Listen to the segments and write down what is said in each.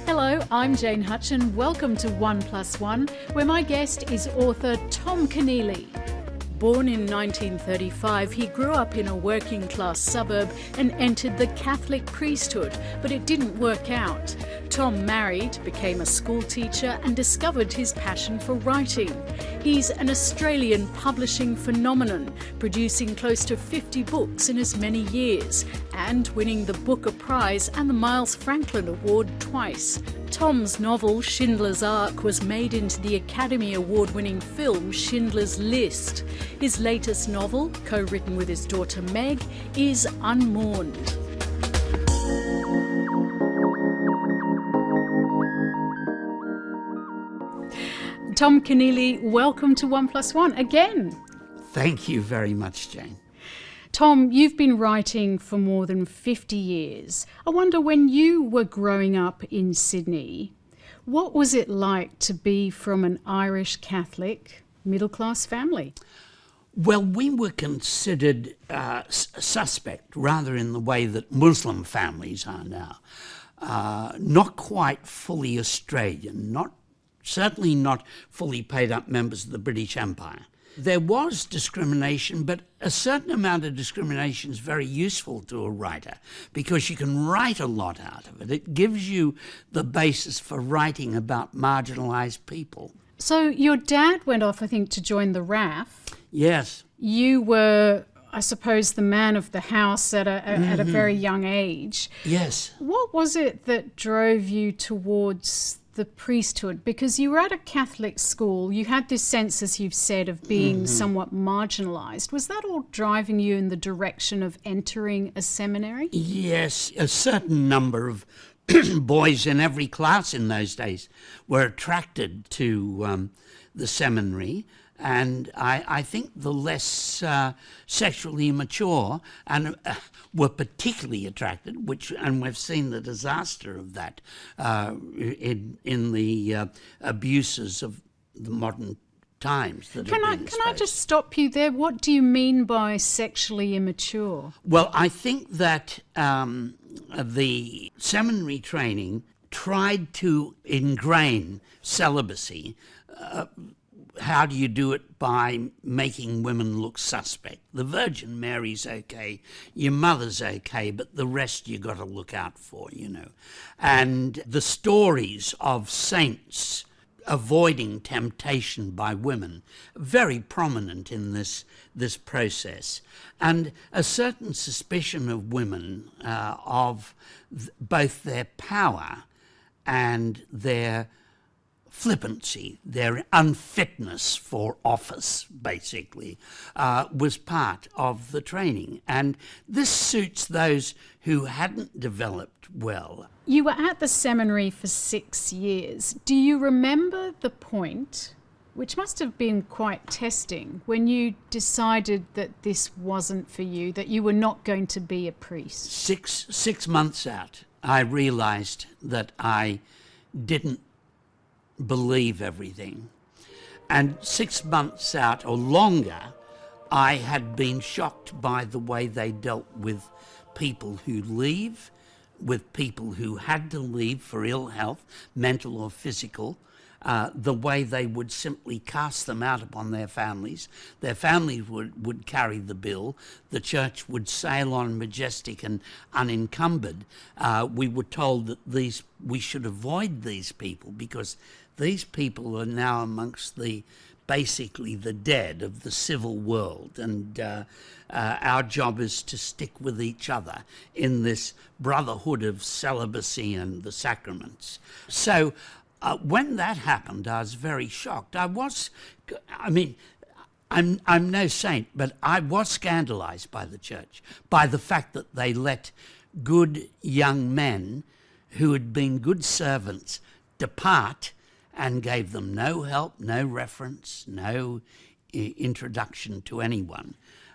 Hello, I'm Jane Hutchin. Welcome to 1+1, where my guest is author Tom Keneally. Born in 1935, he grew up in a working-class suburb and entered the Catholic priesthood, but it didn't work out. Tom married, became a school teacher and discovered his passion for writing. He's an Australian publishing phenomenon, producing close to 50 books in as many years and winning the Booker Prize and the Miles Franklin Award twice. Tom's novel, Schindler's Ark, was made into the Academy Award-winning film Schindler's List. His latest novel, co-written with his daughter Meg, is Unmourned. Tom Keneally, welcome to 1+1 again. Thank you very much, Jane. Tom, you've been writing for more than 50 years. I wonder, when you were growing up in Sydney, what was it like to be from an Irish Catholic middle-class family? Well, we were considered suspect, rather in the way that Muslim families are now. Not quite fully Australian, certainly not fully paid-up members of the British Empire. There was discrimination, but a certain amount of discrimination is very useful to a writer because you can write a lot out of it. It gives you the basis for writing about marginalised people. So your dad went off, I think, to join the RAF. Yes. You were, I suppose, the man of the house at a very young age. Yes. What was it that drove you towards the priesthood? Because you were at a Catholic school, you had this sense, as you've said, of being somewhat marginalised. Was that all driving you in the direction of entering a seminary? Yes, a certain number of boys in every class in those days were attracted to the seminary. And I think the less sexually mature and were particularly attracted, and we've seen the disaster of that in the abuses of the modern times. Can I just stop you there? What do you mean by sexually immature? Well, I think that the seminary training tried to ingrain celibacy. How do you do it? By making women look suspect. The Virgin Mary's okay, your mother's okay, but the rest you got to look out for, you know. And the stories of saints avoiding temptation by women, very prominent in this process. And a certain suspicion of women of both their power and their flippancy, their unfitness for office, basically, was part of the training. And this suits those who hadn't developed well. You were at the seminary for 6 years. Do you remember the point, which must have been quite testing, when you decided that this wasn't for you, that you were not going to be a priest? Six months out, I realised that I didn't believe everything. And 6 months out or longer, I had been shocked by the way they dealt with people who leave, with people who had to leave for ill health, mental or physical, the way they would simply cast them out upon their families. Their families would carry the bill. The church would sail on majestic and unencumbered. We were told that we should avoid these people because these people are now amongst basically the dead of the civil world, and our job is to stick with each other in this brotherhood of celibacy and the sacraments. So when that happened, I was very shocked. I'm no saint, but I was scandalized by the church, by the fact that they let good young men who had been good servants depart and gave them no help, no reference, no introduction to anyone.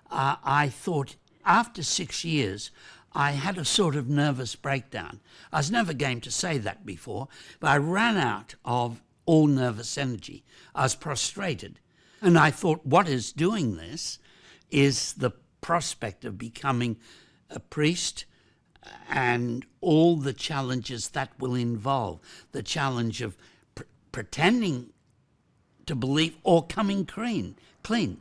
I thought after 6 years, I had a sort of nervous breakdown. I was never game to say that before, but I ran out of all nervous energy. I was prostrated. And I thought, what is doing this is the prospect of becoming a priest and all the challenges that will involve. The challenge of pretending to believe or coming clean,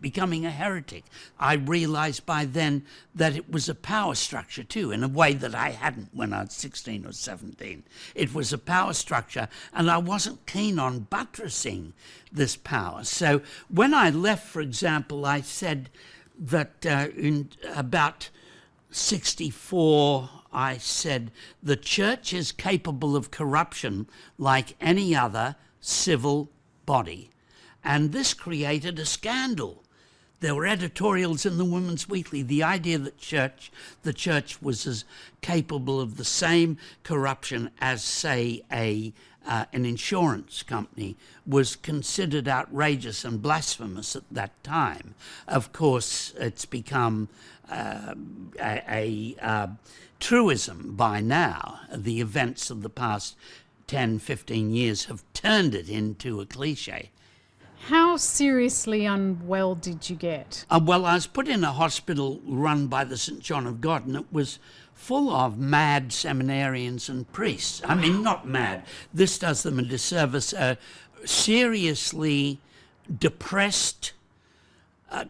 becoming a heretic. I realized by then that it was a power structure too, in a way that I hadn't when I was 16 or 17. It was a power structure, and I wasn't keen on buttressing this power. So when I left, for example, I said that in about 64, I said, the church is capable of corruption like any other civil body. And this created a scandal. There were editorials in the Women's Weekly. The idea that the church was as capable of the same corruption as, say, an insurance company was considered outrageous and blasphemous at that time. Of course, it's become a truism by now. The events of the past 10, 15 years have turned it into a cliche. How seriously unwell did you get? Well, I was put in a hospital run by the St. John of God, and it was full of mad seminarians and priests. I mean, not mad. This does them a disservice. Seriously depressed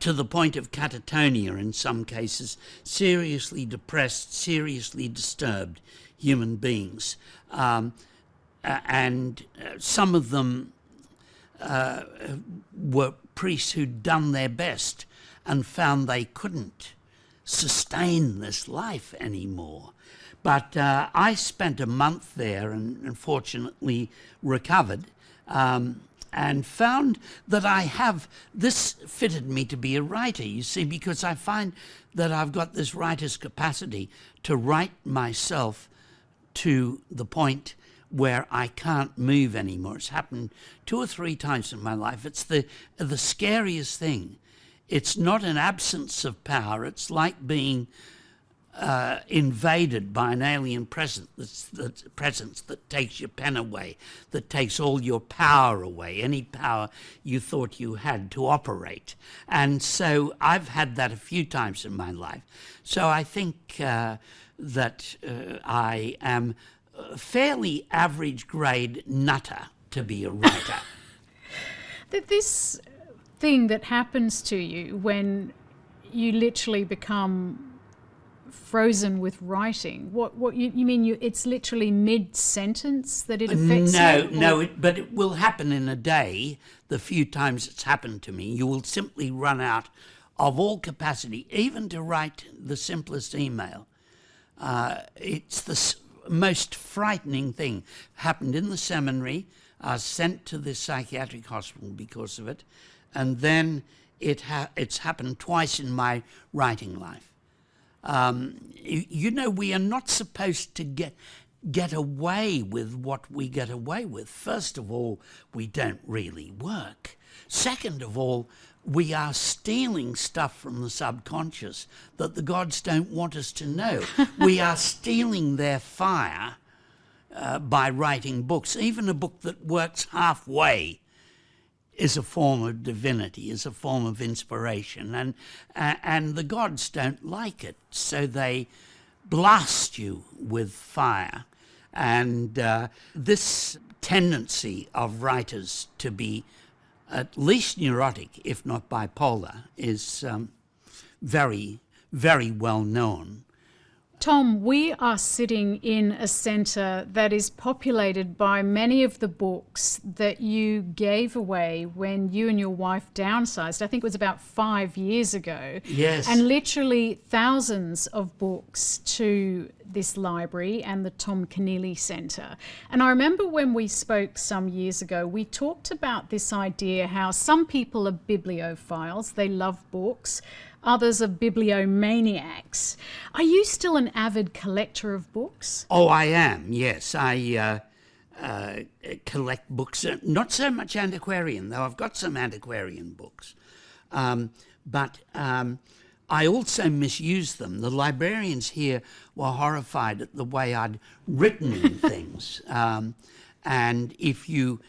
to the point of catatonia in some cases. Seriously depressed, seriously disturbed human beings. And some of them were priests who'd done their best and found they couldn't sustain this life anymore. But I spent a month there and unfortunately recovered and found that this fitted me to be a writer, you see, because I find that I've got this writer's capacity to write myself to the point where I can't move anymore. It's happened 2 or 3 times in my life. It's the scariest thing. It's not an absence of power. It's like being invaded by an alien presence that takes your pen away, that takes all your power away, any power you thought you had to operate. And so I've had that a few times in my life. So I think that I am a fairly average grade nutter to be a writer. This thing that happens to you when you literally become frozen with writing, what you mean? It's literally mid-sentence that it affects you? No, but it will happen in a day. The few times it's happened to me, you will simply run out of all capacity, even to write the simplest email. It's the most frightening thing. Happened in the seminary. I was sent to the psychiatric hospital because of it, and then it's happened twice in my writing life. We are not supposed to get away with what we get away with. First of all, we don't really work. Second of all, we are stealing stuff from the subconscious that the gods don't want us to know. We are stealing their fire by writing books. Even a book that works halfway is a form of divinity, is a form of inspiration. And the gods don't like it, so they blast you with fire. And this tendency of writers to be at least neurotic, if not bipolar, is very, very well known. Tom, we are sitting in a centre that is populated by many of the books that you gave away when you and your wife downsized. I think it was about 5 years ago. Yes. And literally thousands of books to this library and the Tom Keneally Centre. And I remember when we spoke some years ago, we talked about this idea how some people are bibliophiles, they love books. Others are bibliomaniacs. Are you still an avid collector of books? Oh, I am, yes. I collect books, not so much antiquarian, though I've got some antiquarian books. But I also misuse them. The librarians here were horrified at the way I'd written in things. And if you,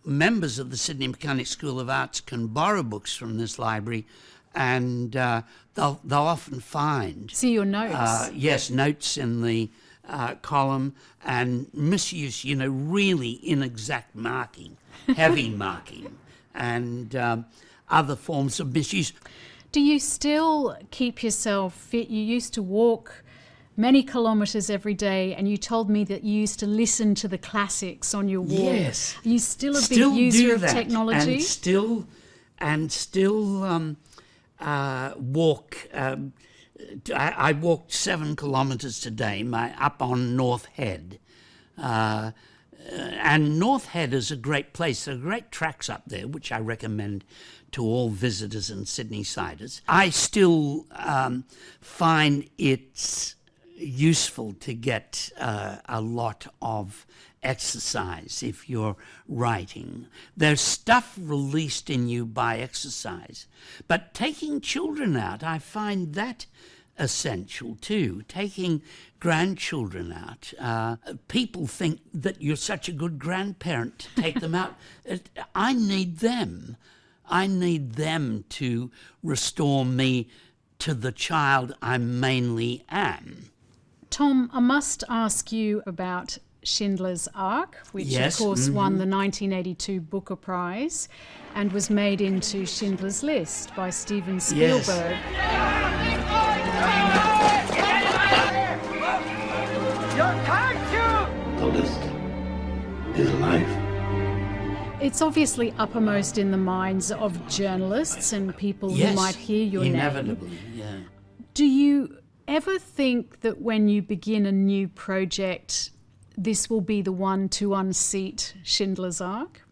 members of the Sydney Mechanics School of Arts, can borrow books from this library, and they'll often find... See your notes. Yes, notes in the column, and misuse, really inexact marking, heavy marking, and other forms of misuse. Do you still keep yourself fit? You used to walk many kilometres every day, and you told me that you used to listen to the classics on your walk. Yes. Are you still a Still big user do of that, technology? And still walk. I walked 7 kilometres today, up on North Head. And North Head is a great place. There are great tracks up there, which I recommend to all visitors and Sydney-siders. I still find it's useful to get a lot of exercise if you're writing. There's stuff released in you by exercise. But taking children out, I find that essential too. Taking grandchildren out. People think that you're such a good grandparent to take them out. I need them. I need them to restore me to the child I mainly am. Tom, I must ask you about Schindler's Ark, which Yes. of course won the 1982 Booker Prize and was made into Schindler's List by Steven Spielberg. Oldest is alive. It's obviously uppermost in the minds of journalists and people Yes, who might hear your inevitably, name. yeah. Do you ever think that when you begin a new project, this will be the one to unseat Schindler's Ark?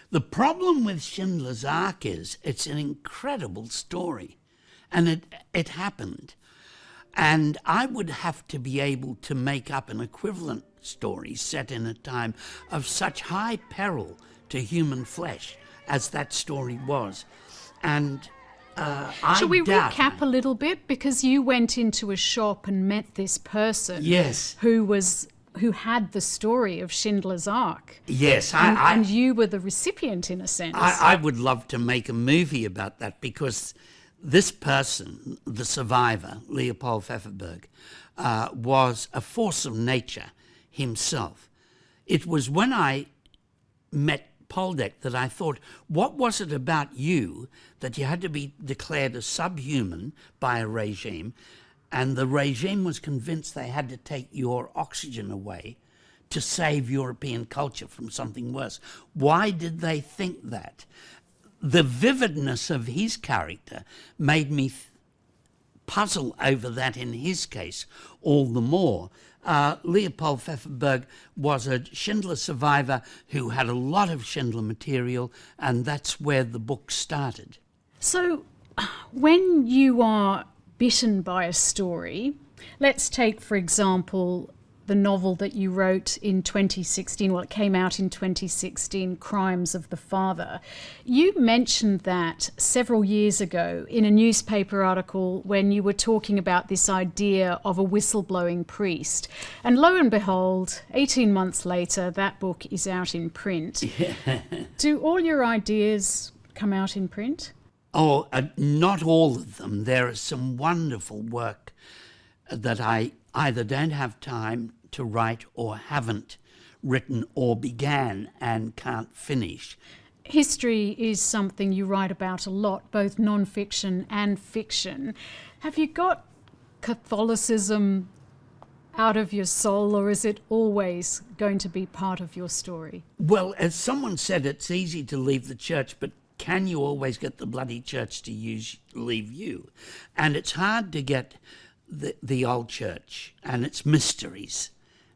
The problem with Schindler's Ark is it's an incredible story, and it happened. And I would have to be able to make up an equivalent story set in a time of such high peril to human flesh as that story was. And Shall we recap a little bit? Because you went into a shop and met this person Yes. who had the story of Schindler's Ark. Yes. And you were the recipient, in a sense. I would love to make a movie about that, because this person, the survivor, Leopold Pfefferberg, was a force of nature himself. It was when I met Poldek that I thought, what was it about you that you had to be declared a subhuman by a regime, and the regime was convinced they had to take your oxygen away to save European culture from something worse? Why did they think that? The vividness of his character made me puzzle over that in his case all the more. Leopold Pfefferberg was a Schindler survivor who had a lot of Schindler material, and that's where the book started. So when you are bitten by a story, let's take, for example, the novel that you wrote in 2016, well, it came out in 2016, Crimes of the Father. You mentioned that several years ago in a newspaper article when you were talking about this idea of a whistleblowing priest. And lo and behold, 18 months later, that book is out in print. Do all your ideas come out in print? Oh, not all of them. There is some wonderful work that I either don't have time to write or haven't written or began and can't finish. History is something you write about a lot, both non-fiction and fiction. Have you got Catholicism out of your soul, or is it always going to be part of your story? Well, as someone said, it's easy to leave the church, but can you always get the bloody church to leave you? And it's hard to get the old church and its mysteries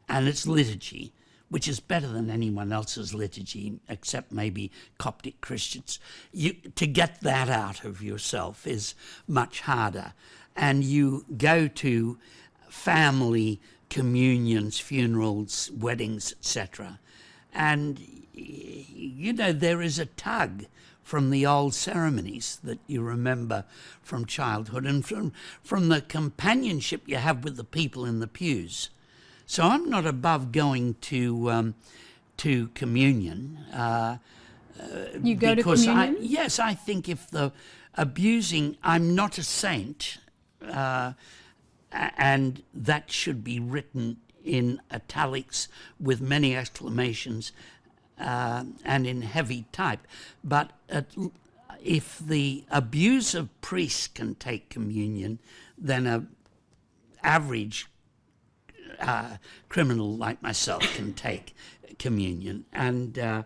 and its liturgy, which is better than anyone else's liturgy, except maybe Coptic Christians. To get that out of yourself is much harder. And you go to family communions, funerals, weddings, etc. And, there is a tug from the old ceremonies that you remember from childhood and from the companionship you have with the people in the pews. So I'm not above going to communion. You go to communion? Yes, I think if the abusing, I'm not a saint, and that should be written in italics with many exclamations and in heavy type. But if the abusive priest can take communion, then a average criminal like myself can take communion. And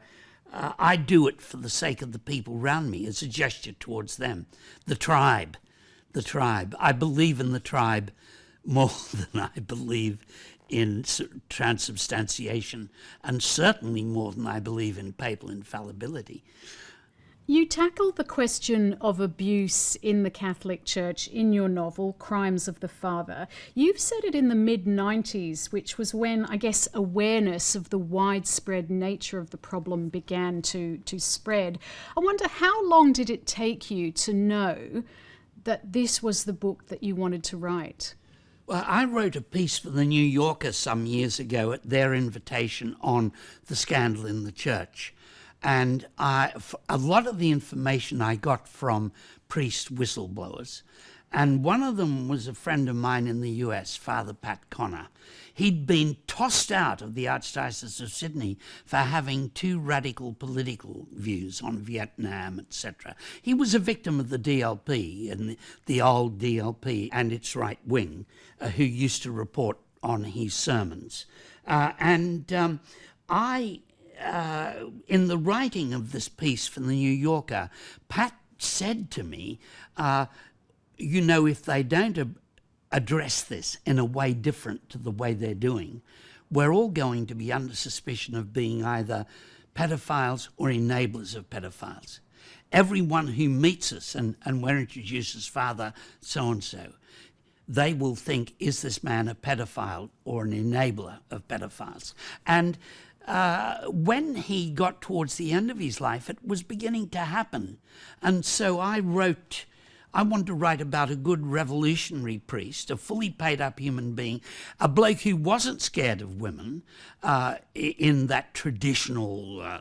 I do it for the sake of the people around me, as a gesture towards them. The tribe. I believe in the tribe more than I believe in transubstantiation, and certainly more than I believe in papal infallibility. You tackle the question of abuse in the Catholic Church in your novel, Crimes of the Father. You've said it in the mid-90s, which was when, I guess, awareness of the widespread nature of the problem began to spread. I wonder, how long did it take you to know that this was the book that you wanted to write? Well, I wrote a piece for the New Yorker some years ago at their invitation on the scandal in the church. And a lot of the information I got from priest whistleblowers. And one of them was a friend of mine in the US, Father Pat Connor. He'd been tossed out of the Archdiocese of Sydney for having too radical political views on Vietnam, etc. He was a victim of the DLP, and the old DLP and its right wing, who used to report on his sermons. In the writing of this piece for the New Yorker, Pat said to me, if they don't address this in a way different to the way they're doing, we're all going to be under suspicion of being either pedophiles or enablers of pedophiles. Everyone who meets us and we're introduced as Father so-and-so, they will think, is this man a pedophile or an enabler of pedophiles? And when he got towards the end of his life, it was beginning to happen. And so I wanted to write about a good revolutionary priest, a fully paid up human being, a bloke who wasn't scared of women in that traditional,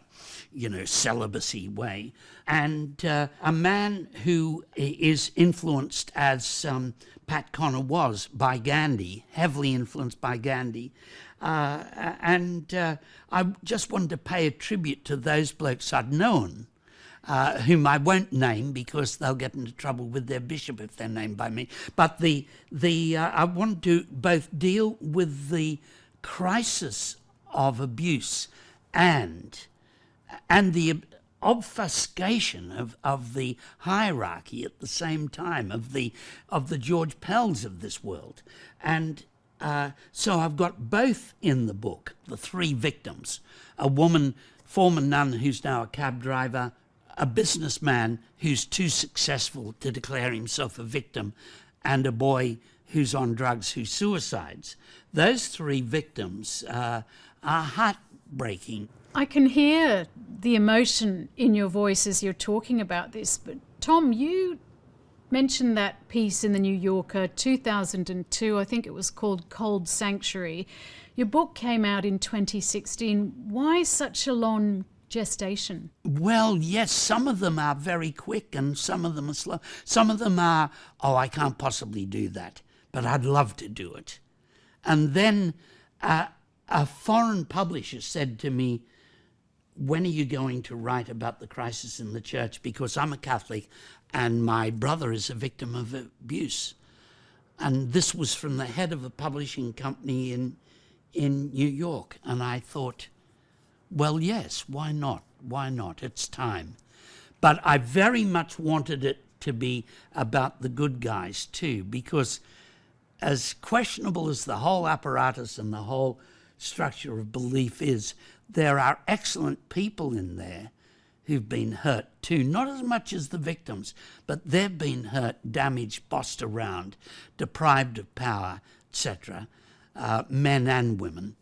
celibacy way, and a man who is influenced, as Pat Connor was, by Gandhi, heavily influenced by Gandhi. I just wanted to pay a tribute to those blokes I'd known, whom I won't name because they'll get into trouble with their bishop if they're named by me. But I want to both deal with the crisis of abuse and the obfuscation of the hierarchy at the same time, of the George Pells of this world. And so I've got both in the book, the three victims: a woman, former nun who's now a cab driver, a businessman who's too successful to declare himself a victim, and a boy who's on drugs who suicides. Those three victims are heartbreaking. I can hear the emotion in your voice as you're talking about this, but Tom, you mentioned that piece in the New Yorker, 2002, I think it was called Cold Sanctuary. Your book came out in 2016. Why such a long gestation? Well, yes, some of them are very quick and some of them are slow. Some of them are, I can't possibly do that, but I'd love to do it. And then a foreign publisher said to me, when are you going to write about the crisis in the church? Because I'm a Catholic and my brother is a victim of abuse. And this was from the head of a publishing company in New York. And I thought, well, yes, why not? Why not? It's time. But I very much wanted it to be about the good guys too, because as questionable as the whole apparatus and the whole structure of belief is, there are excellent people in there who've been hurt too, not as much as the victims, but they've been hurt, damaged, bossed around, deprived of power, etc., men and women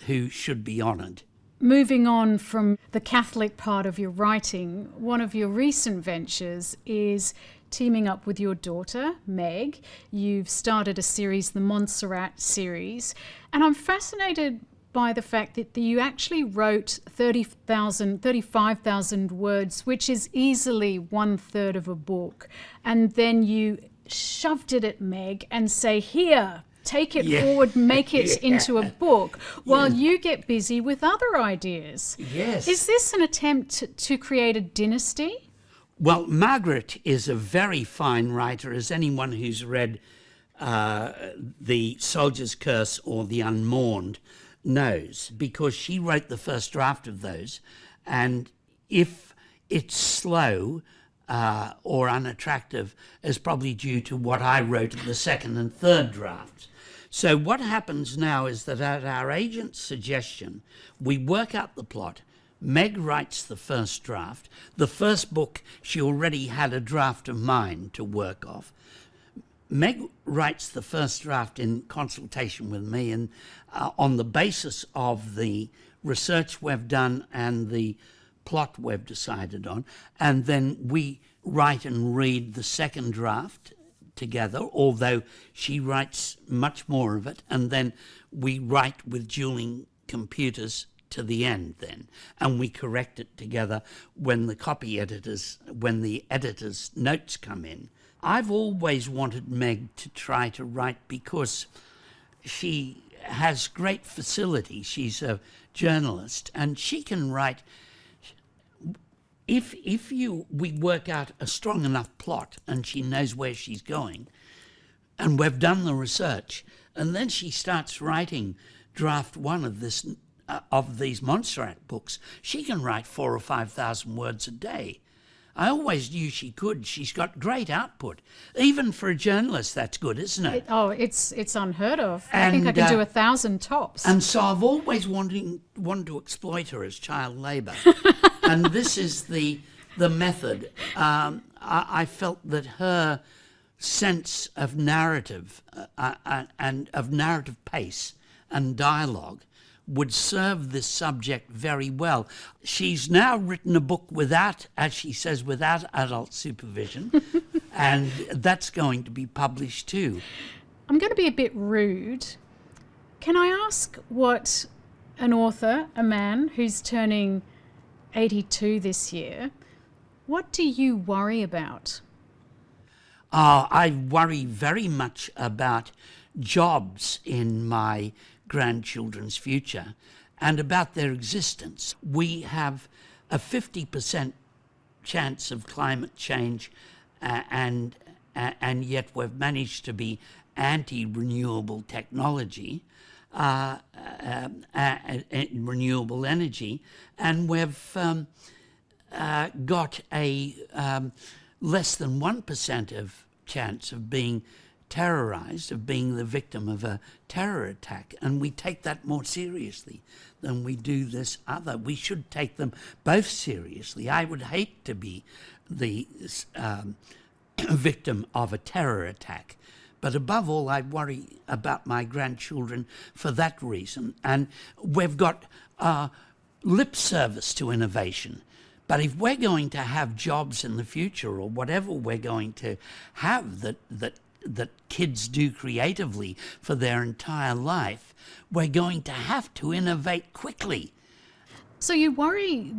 who should be honoured. Moving on from the Catholic part of your writing, one of your recent ventures is teaming up with your daughter, Meg. You've started a series, the Montserrat series, and I'm fascinated by the fact that you actually wrote 35,000 words, which is easily 1/3 of a book. And then you shoved it at Meg and say, here, take it Yeah. forward, make it Yeah. into a book, while Yeah. you get busy with other ideas. Yes. Is this an attempt to create a dynasty? Well, Margaret is a very fine writer, as anyone who's read The Soldier's Curse or The Unmourned knows, because she wrote the first draft of those. And if it's slow or unattractive, it's probably due to what I wrote in the second and third drafts. So what happens now is that at our agent's suggestion, we work out the plot. Meg writes the first draft. The first book, she already had a draft of mine to work off. Meg writes the first draft in consultation with me, and on the basis of the research we've done and the plot we've decided on, and then we write and read the second draft together, although she writes much more of it, and then we write with dueling computers to the end then, and we correct it together when the editor's notes come in. I've always wanted Meg to try to write because she has great facility. She's a journalist, and she can write. If we work out a strong enough plot and she knows where she's going, and we've done the research, and then she starts writing draft one of these Montserrat books, she can write 4,000 or 5,000 words a day. I always knew she could. She's got great output. Even for a journalist, that's good, isn't it? It's unheard of. I think I can do 1,000 tops. And so I've always wanted to exploit her as child labour. And this is the method. I felt that her sense of narrative and of narrative pace and dialogue would serve this subject very well. She's now written a book without, as she says, without adult supervision, and that's going to be published too. I'm going to be a bit rude. Can I ask what an author, a man who's turning 82 this year, what do you worry about? I worry very much about jobs in my grandchildren's future and about their existence. We have a 50% chance of climate change, and yet we've managed to be anti-renewable technology, renewable energy, and we've got a less than 1% of chance of being terrorized, of being the victim of a terror attack, and we take that more seriously than we do this other. We should take them both seriously. I would hate to be the victim of a terror attack, but above all, I worry about my grandchildren for that reason. And we've got lip service to innovation. But if we're going to have jobs in the future, or whatever we're going to have that kids do creatively for their entire life, we're going to have to innovate quickly. So you worry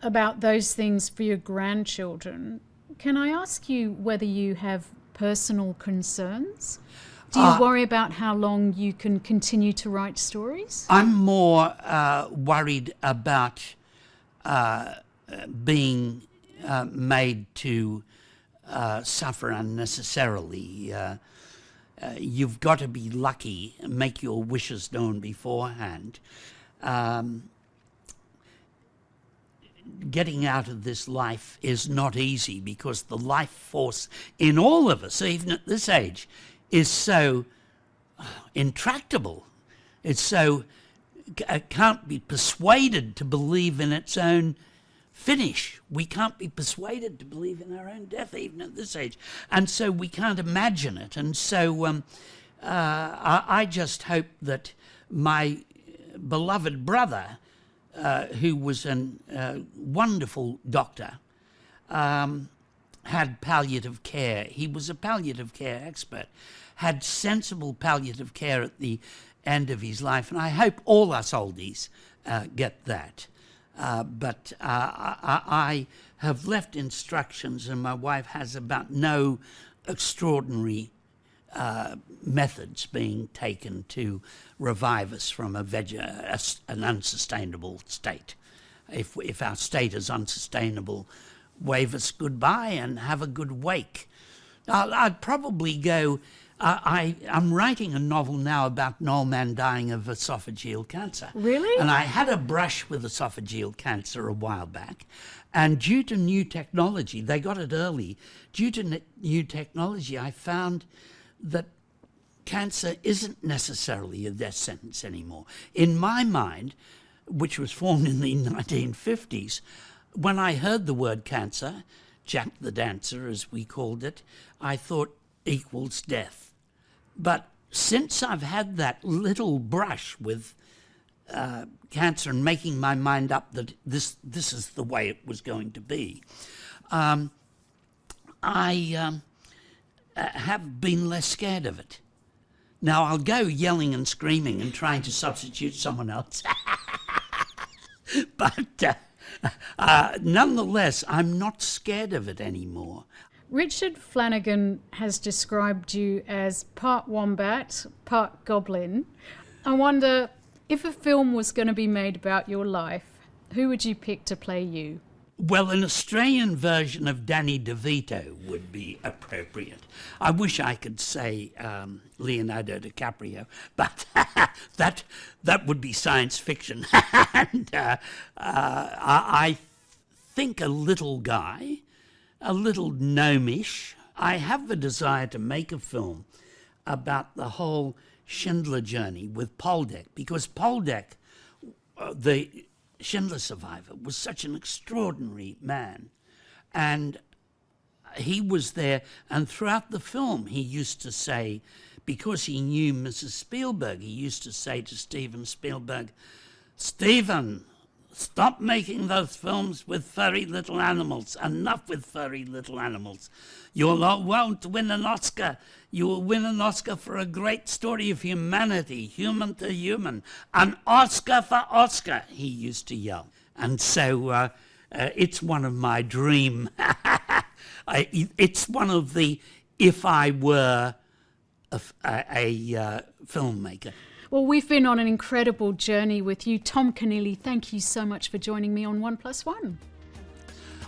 about those things for your grandchildren. Can I ask you whether you have personal concerns? Do you worry about how long you can continue to write stories? I'm more worried about being made to suffer unnecessarily. You've got to be lucky, make your wishes known beforehand. Getting out of this life is not easy because the life force in all of us, even at this age, is so intractable. It's so can't be persuaded to believe in its own finish. We can't be persuaded to believe in our own death, even at this age. And so we can't imagine it. And so I just hope that my beloved brother, who was a wonderful doctor, had palliative care. He was a palliative care expert, had sensible palliative care at the end of his life. And I hope all us oldies get that. But I have left instructions, and my wife has, about no extraordinary methods being taken to revive us from an unsustainable state. If our state is unsustainable, wave us goodbye and have a good wake. I'd probably go... I'm writing a novel now about an old man dying of esophageal cancer. Really? And I had a brush with esophageal cancer a while back. And due to new technology, they got it early, due to new technology, I found that cancer isn't necessarily a death sentence anymore. In my mind, which was formed in the 1950s, when I heard the word cancer, Jack the Dancer as we called it, I thought equals death. But since I've had that little brush with cancer and making my mind up that this is the way it was going to be, I have been less scared of it. Now, I'll go yelling and screaming and trying to substitute someone else. But nonetheless, I'm not scared of it anymore. Richard Flanagan has described you as part wombat, part goblin. I wonder, if a film was going to be made about your life, who would you pick to play you? Well, an Australian version of Danny DeVito would be appropriate. I wish I could say Leonardo DiCaprio, but that would be science fiction. And I think a little guy, a little gnomish. I have the desire to make a film about the whole Schindler journey with Poldek, because Poldek, the Schindler survivor, was such an extraordinary man. And he was there, and throughout the film he used to say, because he knew Mrs. Spielberg, he used to say to Steven Spielberg, "Steven, stop making those films with furry little animals. Enough with furry little animals. You won't win an Oscar. You will win an Oscar for a great story of humanity, human to human. An Oscar for Oscar," he used to yell. And so it's one of my dream. It's one of the, if I were a filmmaker. Well, we've been on an incredible journey with you. Tom Keneally, thank you so much for joining me on 1+1.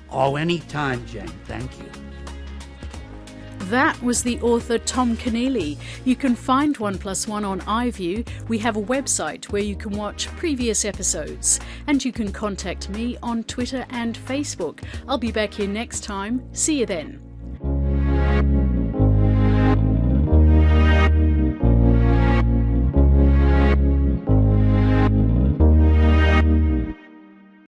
Oh, anytime, Jane. Thank you. That was the author Tom Keneally. You can find 1+1 on iView. We have a website where you can watch previous episodes. And you can contact me on Twitter and Facebook. I'll be back here next time. See you then.